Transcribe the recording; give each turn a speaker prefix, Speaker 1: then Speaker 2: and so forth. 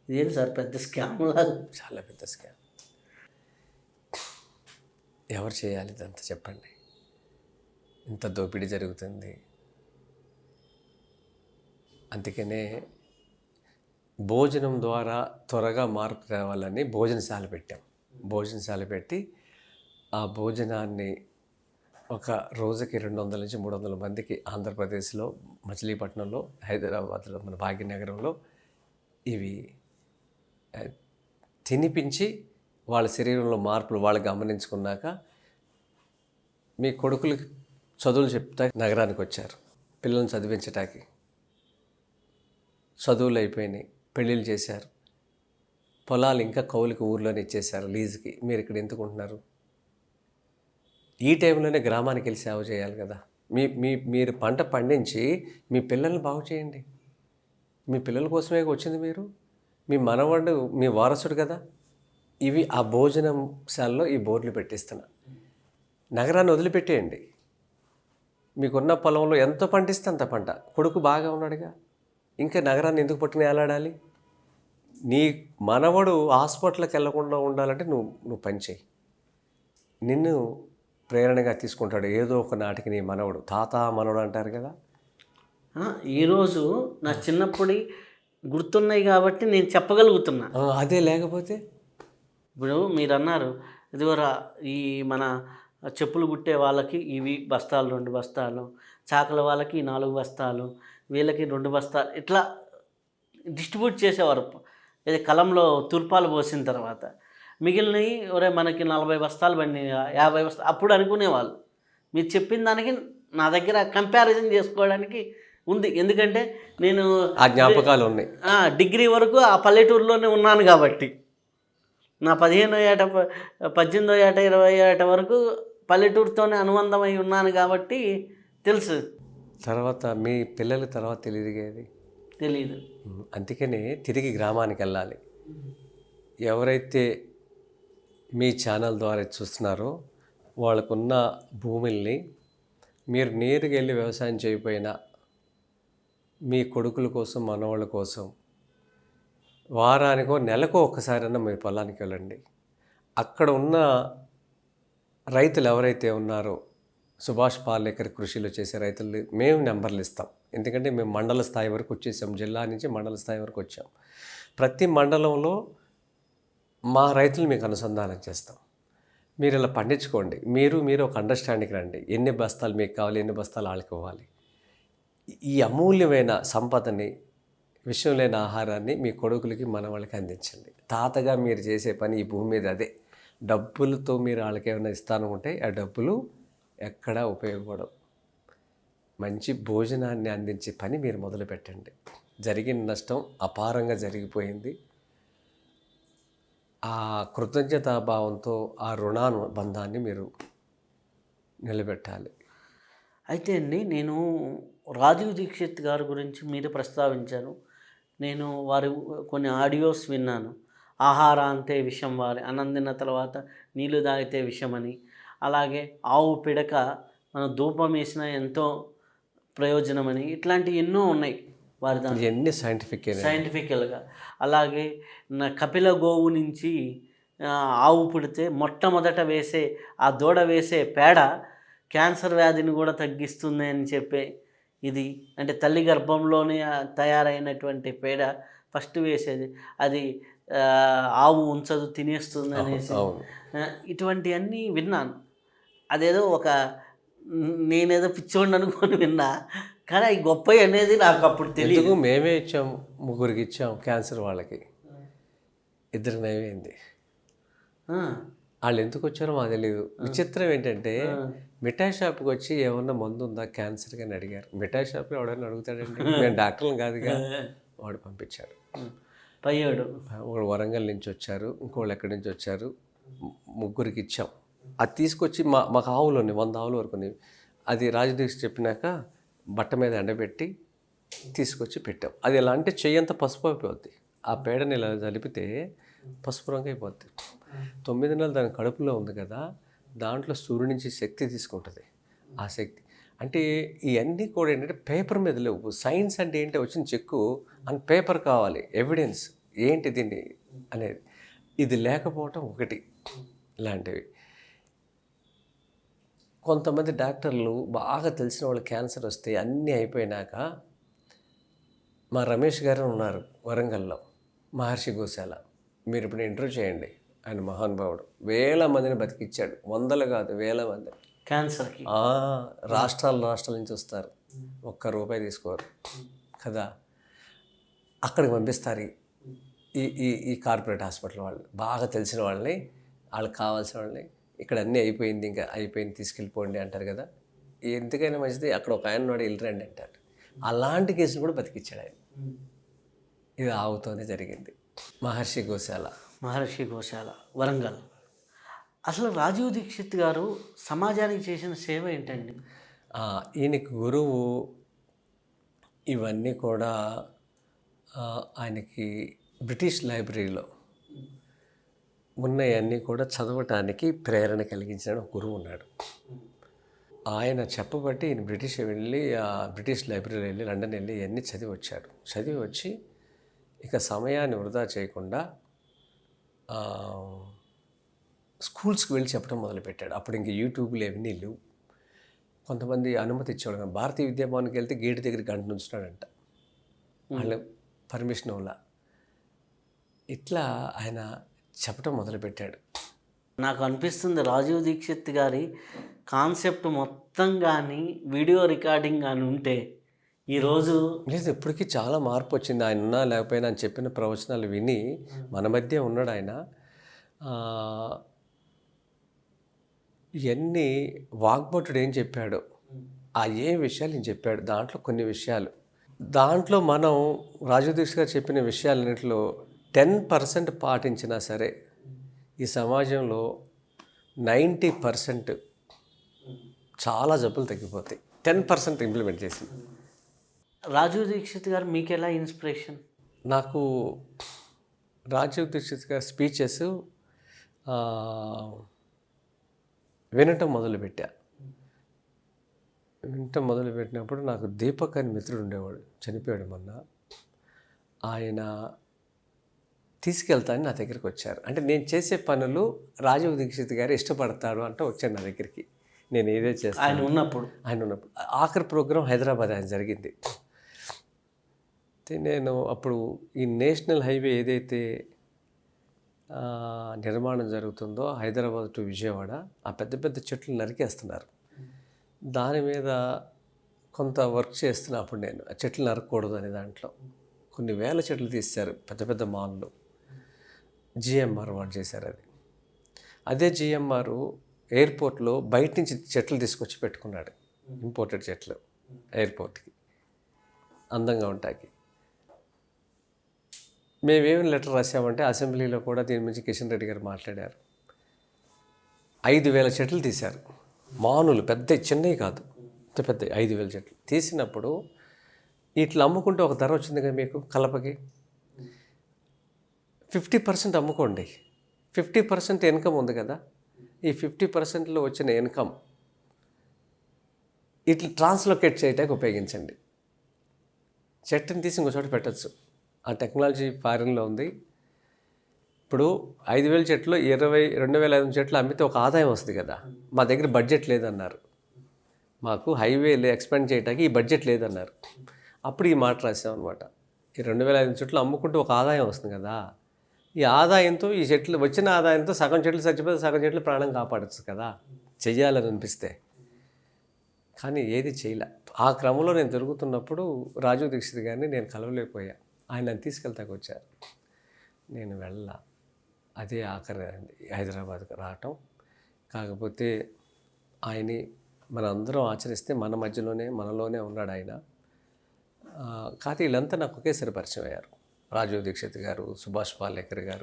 Speaker 1: ఇదేంటి సార్ పెద్ద స్కామ్ లాగా.
Speaker 2: చాలా పెద్ద స్కామ్. ఎవరు చేయాలి ఇదంతా చెప్పండి? ఇంత దోపిడీ జరుగుతుంది. అందుకనే భోజనం ద్వారా త్వరగా మార్పు రావాలని భోజనశాల పెట్టాం. భోజనశాల పెట్టి ఆ భోజనాన్ని ఒక రోజుకి 200 నుంచి 300 మందికి ఆంధ్రప్రదేశ్లో, మచిలీపట్నంలో, హైదరాబాద్లో, మన భాగ్యనగరంలో ఇవి తినిపించి వాళ్ళ శరీరంలో మార్పులు వాళ్ళు గమనించుకున్నాక మీ కొడుకులకి చదువులు చెప్తా నగరానికి వచ్చారు. పిల్లల్ని చదివించటానికి చదువులు అయిపోయినాయి, పెళ్ళిళ్ళు చేశారు, పొలాలు ఇంకా కౌలుకి ఊర్లోనే ఇచ్చేశారు లీజుకి. మీరు ఇక్కడ ఎందుకు ఉంటున్నారు? ఈ టైంలోనే గ్రామానికి వెళ్ళి సేవ చేయాలి కదా. మీరు పంట పండించి మీ పిల్లల్ని బాగు చేయండి. మీ పిల్లల కోసమే వచ్చింది మీరు. మీ మనవాడు మీ వారసుడు కదా. ఇవి ఆ భోజనశాలలో ఈ బోర్డులు పెట్టిస్తున్నా. నగరాన్ని వదిలిపెట్టేయండి. మీకున్న పొలంలో ఎంత పండిస్తే అంత పంట. కొడుకు బాగా ఉన్నాడుగా, ఇంకా నగరాన్ని ఎందుకు పట్టుకుని వేలాడాలి? నీ మనవడు హాస్పిటల్కి వెళ్లకుండా ఉండాలంటే నువ్వు పని చేయి. నిన్ను ప్రేరణగా తీసుకుంటాడు ఏదో ఒక నాటికి నీ మనవడు. తాత మనవడు అంటారు కదా.
Speaker 1: ఈరోజు నా చిన్నప్పటి గుర్తున్నాయి కాబట్టి నేను చెప్పగలుగుతున్నా.
Speaker 2: అదే లేకపోతే
Speaker 1: ఇప్పుడు మీరు అన్నారు ఇదివరా ఈ మన చెప్పులు కుట్టే వాళ్ళకి ఇవి బస్తాలు 2 బస్తాలు, చాకల వాళ్ళకి 4 బస్తాలు, వీళ్ళకి 2 బస్తాలు, ఇట్లా డిస్ట్రిబ్యూట్ చేసేవారు. ఇది కలంలో తుర్పాలు పోసిన తర్వాత మిగిలినవి ఒరే మనకి 40 బస్తాలు బండి, 50 బస్తాలు అప్పుడు అనుకునేవాళ్ళు. మీరు చెప్పిన దానికి నా దగ్గర కంపారిజన్ చేసుకోవడానికి ఉంది. ఎందుకంటే నేను
Speaker 2: ఆ జ్ఞాపకాలు ఉన్నాయి.
Speaker 1: డిగ్రీ వరకు ఆ పల్లెటూరులోనే ఉన్నాను కాబట్టి, నా 15వ ఏట 18వ ఏట 20వ ఏట వరకు పల్లెటూరుతోనే అనుబంధమై ఉన్నాను కాబట్టి తెలుసు.
Speaker 2: తర్వాత మీ పిల్లల తర్వాత తెలియదు. అందుకనే తిరిగి గ్రామానికి వెళ్ళాలి. ఎవరైతే మీ ఛానల్ ద్వారా చూస్తున్నారో వాళ్ళకున్న భూముల్ని మీరు నేరుగా వెళ్ళి వ్యవసాయం చేయకపోయినా మీ కొడుకుల కోసం, మనవాళ్ళ కోసం వారానికో నెలకో ఒక్కసారైనా మీ పొలానికి వెళ్ళండి. అక్కడ ఉన్న రైతులు ఎవరైతే ఉన్నారో, సుభాష్ పాలేకర్ కృషిలో చేసే రైతులు మేము నెంబర్లు ఇస్తాం. ఎందుకంటే మేము మండల స్థాయి వరకు వచ్చేసాం. జిల్లా నుంచి మండల స్థాయి వరకు వచ్చాం. ప్రతి మండలంలో మా రైతులు మీకు అనుసంధానం చేస్తాం. మీరు ఇలా పండించుకోండి. మీరు ఒక అండర్స్టాండింగ్ రండి. ఎన్ని బస్తాలు మీకు కావాలి, ఎన్ని బస్తాలు వాళ్ళకి ఇవ్వాలి. ఈ అమూల్యమైన సంపదని, విషయం లేని ఆహారాన్ని మీ కొడుకులకి, మన వాళ్ళకి అందించండి. తాతగా మీరు చేసే పని ఈ భూమి మీద అదే. డబ్బులతో మీరు వాళ్ళకి ఏమైనా ఇస్తాను ఉంటే ఆ డబ్బులు ఎక్కడా ఉపయోగపడవు. మంచి భోజనాన్ని అందించే పని మీరు మొదలు పెట్టండి. జరిగిన నష్టం అపారంగా జరిగిపోయింది. ఆ కృతజ్ఞతాభావంతో ఆ రుణానుబంధాన్ని మీరు నిలబెట్టాలి.
Speaker 1: అయితే అండి, నేను రాజీవ్ దీక్షిత్ గారి గురించి మీరు ప్రస్తావించారు. నేను వారి కొన్ని ఆడియోస్ విన్నాను. ఆహార అంతే విషం వారి, అన్నం తిన్న తర్వాత నీళ్లు తాగితే విషమని, అలాగే ఆవు పిడక మన ధూపం వేసిన ఎంతో ప్రయోజనమని, ఇట్లాంటివి ఎన్నో ఉన్నాయి వారి దాంట్లో.
Speaker 2: ఎన్ని
Speaker 1: సైంటిఫికల్గా. అలాగే కపిల గోవు నుంచి ఆవు పుడితే మొట్టమొదట వేసే ఆ దూడ వేసే పేడ క్యాన్సర్ వ్యాధిని కూడా తగ్గిస్తుంది అని చెప్పే ఇది. అంటే తల్లి గర్భంలోనే తయారైనటువంటి పేడ ఫస్ట్ వేసేది, అది ఆవు ఉంచదు, తినేస్తుంది అనేసి ఇటువంటివన్నీ విన్నాను. అదేదో నేనేదో పిచ్చోండి అనుకొని విన్నా, కానీ అవి గొప్ప అనేది నాకు అప్పుడు తెలియదు.
Speaker 2: మేమే ఇచ్చాం, 3 ఇచ్చాం క్యాన్సర్ వాళ్ళకి, 2 నయమైంది. వాళ్ళు ఎందుకు వచ్చారో మాకు తెలియదు. విచిత్రం ఏంటంటే మిఠాయి షాప్కి వచ్చి ఏమన్నా మందు ఉందా క్యాన్సర్కి అని అడిగారు. మిఠాయి షాప్లో ఎవడైనా అడుగుతాడండి, మేము డాక్టర్లు కాదుగా. వాడు పంపించాడు.
Speaker 1: పయ్యాడు.
Speaker 2: ఒకడు వరంగల్ నుంచి వచ్చారు, ఇంకోళ్ళు ఎక్కడి నుంచి వచ్చారు, 3 ఇచ్చాం. అది తీసుకొచ్చి మాకు ఆవులు ఉన్నాయి, 100 ఆవులు వరకు ఉన్నాయి. అది రాజదీక్ష చెప్పినాక బట్ట మీద ఎండబెట్టి తీసుకొచ్చి పెట్టాం. అది ఎలా అంటే చెయ్యంతా పసుపు అయిపోద్ది. ఆ పేడని ఇలా జరిపితే పసుపు రంగు అయిపోద్ది. 9 నెలలు దాని కడుపులో ఉంది కదా, దాంట్లో సూర్యుడి నుంచి శక్తి తీసుకుంటుంది. ఆ శక్తి అంటే ఇవన్నీ కూడా ఏంటంటే పేపర్ మీద లేవు. సైన్స్ అంటే ఏంటంటే వచ్చిన చెక్కు అని పేపర్ కావాలి, ఎవిడెన్స్. ఏంటి దీన్ని అనేది. ఇది లేకపోవటం ఒకటి ఇలాంటివి. కొంతమంది డాక్టర్లు బాగా తెలిసిన వాళ్ళు క్యాన్సర్ వస్తే అన్నీ అయిపోయినాక, మా రమేష్ గారు ఉన్నారు వరంగల్లో, మహర్షి గోశాల. మీరు ఇప్పుడు ఇంటర్వ్యూ చేయండి, ఆయన మహానుభావుడు. వేల మందిని బతికిచ్చాడు, వందలు కాదు వేల మంది.
Speaker 1: క్యాన్సర్కి
Speaker 2: రాష్ట్రాల నుంచి వస్తారు, ఒక్క రూపాయి తీసుకోరు కదా. అక్కడికి పంపిస్తారు ఈ ఈ ఈ కార్పొరేట్ హాస్పిటల్ వాళ్ళు, బాగా తెలిసిన వాళ్ళని, వాళ్ళకి కావాల్సిన వాళ్ళని. ఇక్కడ అన్నీ అయిపోయింది, ఇంకా అయిపోయింది, తీసుకెళ్ళిపోండి అంటారు కదా. ఎందుకైనా మంచిది, అక్కడ ఒక ఆయన వాడు వెళ్ళరండి అంటారు. అలాంటి కేసులు కూడా బతికిచ్చాడు ఆయన. ఇది ఆవుతోనే జరిగింది. మహర్షి గోశాల వరంగల్. అసలు రాజీవ్ దీక్షిత్ గారు సమాజానికి చేసిన సేవ ఏంటండి? ఈయనకి గురువు ఇవన్నీ కూడా ఆయనకి బ్రిటిష్ లైబ్రరీలో ఉన్నవన్నీ కూడా చదవటానికి ప్రేరణ కలిగించిన ఒక గురువు ఉన్నాడు. ఆయన చెప్పబట్టి ఈయన బ్రిటిష్ లైబ్రరీలో వెళ్ళి, లండన్ వెళ్ళి ఇవన్నీ చదివి వచ్చాడు. చదివి వచ్చి ఇక సమయాన్ని వృధా చేయకుండా స్కూల్స్కి వెళ్ళి చెప్పడం మొదలుపెట్టాడు. అప్పుడు ఇంక యూట్యూబ్లు అవన్నీ లేవు. కొంతమంది అనుమతి ఇచ్చేవాడు. భారతీయ విద్యాభవన్కి వెళ్తే గేటు దగ్గర గంట నుంచున్నాడంట, వాళ్ళ పర్మిషన్ వల్ల. ఇట్లా ఆయన చెప్పడం మొదలుపెట్టాడు.
Speaker 1: నాకు అనిపిస్తుంది రాజీవ్ దీక్షిత్ గారి కాన్సెప్ట్ మొత్తం కానీ వీడియో రికార్డింగ్ కానీ ఉంటే ఈరోజు
Speaker 2: లేదు, ఇప్పటికీ చాలా మార్పు వచ్చింది. ఆయన ఉన్నా లేకపోయినా ఆయన చెప్పిన ప్రవచనాలు విని మన మధ్య ఉన్నాడు ఆయన. ఇవన్నీ వాగ్భటుడు ఏం చెప్పాడో ఏ విషయాలు నేను చెప్పాడు. దాంట్లో కొన్ని విషయాలు, దాంట్లో మనం రాజీవ్ దీక్షిత్ గారు చెప్పిన విషయాలన్నింటిలో 10% పాటించినా సరే ఈ సమాజంలో 90% చాలా జబ్బులు తగ్గిపోతాయి. 10% ఇంప్లిమెంట్ చేసింది.
Speaker 1: రాజీవ్ దీక్షిత్ గారు మీకు ఎలా ఇన్స్పిరేషన్?
Speaker 2: నాకు రాజీవ్ దీక్షిత్ గారి స్పీచెస్ వినటం మొదలుపెట్టినప్పుడు నాకు దీపక్ అని మిత్రుడు ఉండేవాడు, చనిపోయాడు మొన్న. ఆయన తీసుకెళ్తాను నా దగ్గరికి వచ్చారు. అంటే నేను చేసే పనులు రాజీవ్ దీక్షిత్ గారు ఇష్టపడతాడు అంటే వచ్చాడు నా దగ్గరికి. నేను ఏదో చేస్తాను ఆయన ఉన్నప్పుడు. ఆఖరి ప్రోగ్రాం హైదరాబాద్ ఆయన జరిగింది. నేను అప్పుడు ఈ నేషనల్ హైవే ఏదైతే నిర్మాణం జరుగుతుందో హైదరాబాద్ టు విజయవాడ, ఆ పెద్ద పెద్ద చెట్లు నరికేస్తున్నారు. దాని మీద కొంత వర్క్ చేస్తున్నా అప్పుడు నేను. ఆ చెట్లు నరకూడదు అనే దాంట్లో కొన్ని వేల చెట్లు తీశారు పెద్ద పెద్ద మాల్లో. జిఎంఆర్ వాడు చేశారు అది. అదే జిఎంఆర్ ఎయిర్పోర్ట్లో బయట నుంచి చెట్లు తీసుకొచ్చి పెట్టుకున్నాడు, ఇంపోర్టెడ్ చెట్లు, ఎయిర్పోర్ట్కి అందంగా ఉంటాయి. మేమేమి లెటర్ రాసామంటే అసెంబ్లీలో కూడా దీని గురించి కిషన్ రెడ్డి గారు మాట్లాడారు. 5,000 చెట్లు తీశారు, మానులు, పెద్ద చిన్నవి కాదు, పెద్ద 5,000 చెట్లు తీసినప్పుడు ఇట్లా అమ్ముకుంటే ఒక ధర వచ్చింది కదా మీకు కలపకి. 50% అమ్ముకోండి, 50% ఇన్కమ్ ఉంది కదా. ఈ 50%లో వచ్చిన ఇన్కమ్ ఇట్లా ట్రాన్స్లోకేట్ చేయడానికి ఉపయోగించండి. చెట్టుని తీసి ఇంకో చోట పెట్టచ్చు. ఆ టెక్నాలజీ ఫారిన్లో ఉంది. ఇప్పుడు 5,000 చెట్లు 22,500 చెట్లు అమ్మితే ఒక ఆదాయం వస్తుంది కదా. మా దగ్గర బడ్జెట్ లేదన్నారు, మాకు హైవేలు ఎక్స్పాండ్ చేయడానికి ఈ బడ్జెట్ లేదన్నారు. అప్పుడు ఈ మాట రాసాం అనమాట. ఈ 2,500 చెట్లు అమ్ముకుంటే ఒక ఆదాయం వస్తుంది కదా. ఈ ఆదాయంతో ఈ చెట్లు వచ్చిన ఆదాయంతో సగం చెట్లు చచ్చిపోతే సగం చెట్లు ప్రాణం కాపాడచ్చు కదా, చెయ్యాలని అనిపిస్తే. కానీ ఏది చేయలే. ఆ క్రమంలో నేను తిరుగుతున్నప్పుడు రాజీవ్ దీక్షిత్ గారిని నేను కలవలేకపోయా. ఆయన నన్ను తీసుకెళ్తాకు వచ్చారు, నేను వెళ్ళా. అదే ఆఖరి హైదరాబాద్కి రావటం. కాకపోతే ఆయన్ని మనందరం ఆచరిస్తే మన మధ్యలోనే మనలోనే ఉన్నాడు ఆయన. కాకపోతే వీళ్ళంతా నాకు ఒకేసారి పరిచయం అయ్యారు. రాజీవ్ దీక్షిత్ గారు, సుభాష్ పాలేకర్ గారు,